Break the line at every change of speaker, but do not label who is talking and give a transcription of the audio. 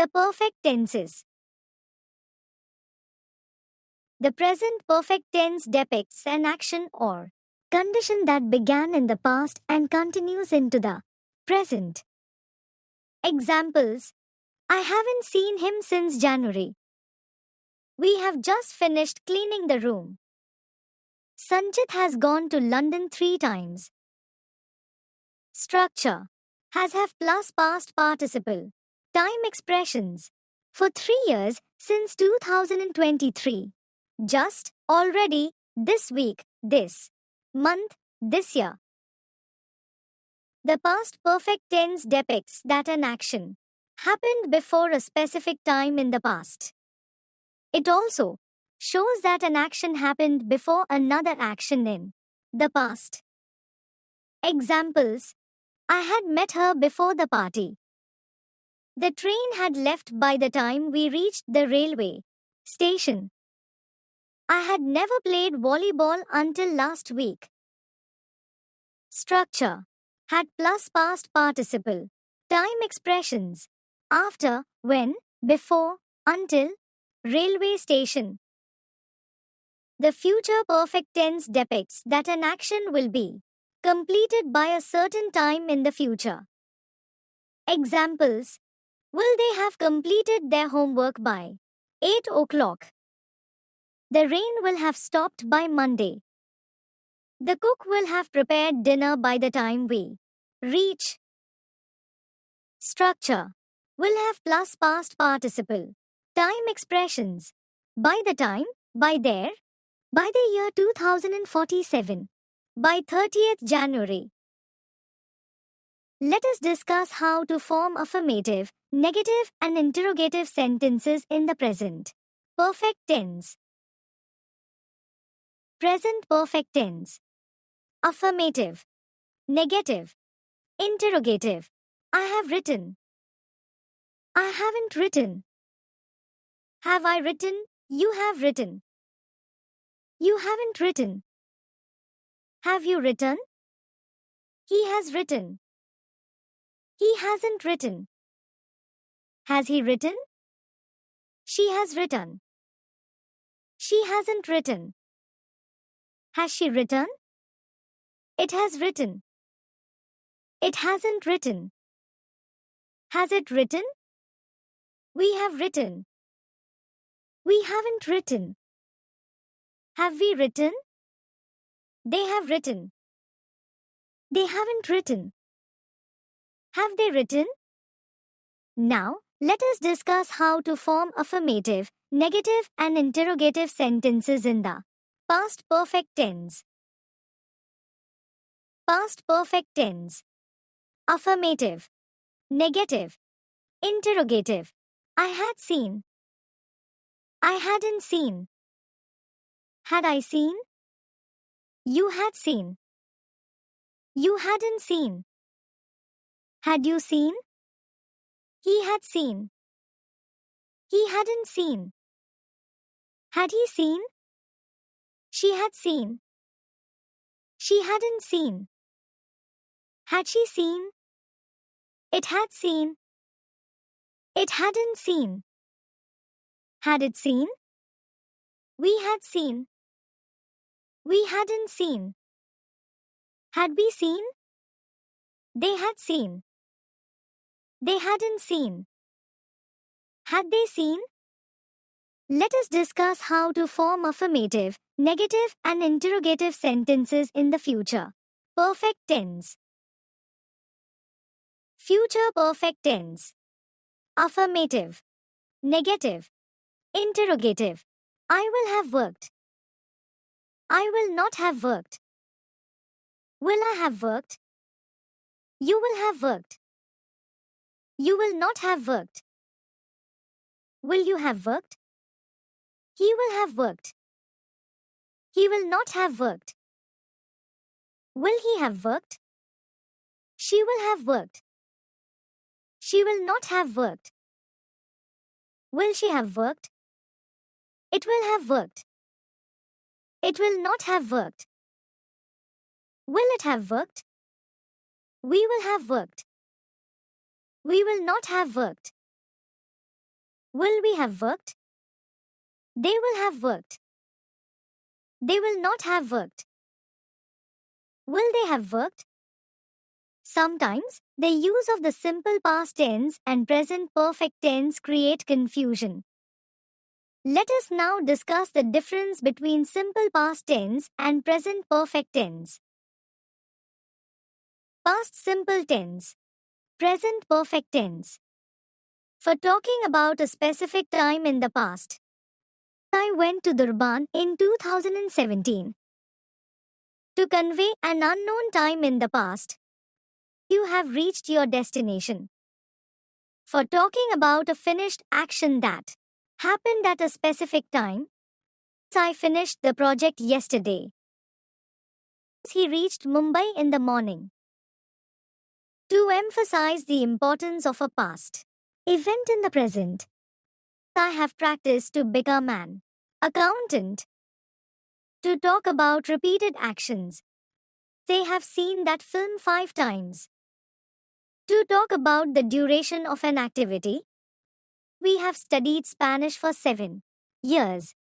The perfect tenses. The present perfect tense depicts an action or condition that began in the past and continues into the present. Examples: I haven't seen him since January. We have just finished cleaning the room. Sanjit has gone to London 3 times. Structure: has have plus past participle. Time expressions: for 3 years since 2023. Just, already, this week, this month, this year. The past perfect tense depicts that an action happened before a specific time in the past. It also shows that an action happened before another action in the past. Examples: I had met her before the party. The train had left by the time we reached the railway station. I had never played volleyball until last week. Structure: had plus past participle. Time expressions: after, when, before, until, railway station. The future perfect tense depicts that an action will be completed by a certain time in the future. Examples: will they have completed their homework by 8 o'clock? The rain will have stopped by Monday. The cook will have prepared dinner by the time we reach. Structure: will have plus past participle. Time expressions: by the time, by there, by the year 2047, by 30th January. Let us discuss how to form affirmative, negative, and interrogative sentences in the present perfect tense. Present perfect tense. Affirmative. Negative. Interrogative. I have written. I haven't written. Have I written? You have written. You haven't written. Have you written? He has written. He hasn't written. Has he written? She has written. She hasn't written. Has she written? It has written. It hasn't written. Has it written? We have written. We haven't written. Have we written? They have written. They haven't written. Have they written? Now, let us discuss how to form affirmative, negative, and interrogative sentences in the past perfect tense. Past perfect tense. Affirmative. Negative. Interrogative. I had seen. I hadn't seen. Had I seen? You had seen. You hadn't seen. Had you seen? He had seen. He hadn't seen. Had he seen? She had seen. She hadn't seen. Had she seen? It had seen. It hadn't seen. Had it seen? We had seen. We hadn't seen. Had we seen? They had seen. They hadn't seen. Had they seen? Let us discuss how to form affirmative, negative, and interrogative sentences in the future perfect tense. Future perfect tense. Affirmative. Negative. Interrogative. I will have worked. I will not have worked. Will I have worked? You will have worked. You will not have worked. Will you have worked? He will have worked. He will not have worked. Will he have worked? She will have worked. She will not have worked. Will she have worked? It will have worked. It will not have worked. Will it have worked? We will have worked. We will not have worked. Will we have worked? They will have worked. They will not have worked. Will they have worked? Sometimes, the use of the simple past tense and present perfect tense create confusion. Let us now discuss the difference between simple past tense and present perfect tense. Past simple tense. Present perfect tense. For talking about a specific time in the past. I went to Durban in 2017. To convey an unknown time in the past. You have reached your destination. For talking about a finished action that happened at a specific time. I finished the project yesterday. He reached Mumbai in the morning. To emphasize the importance of a past event in the present. I have practiced to become an accountant. To talk about repeated actions. They have seen that film 5 times. To talk about the duration of an activity. We have studied Spanish for 7 years.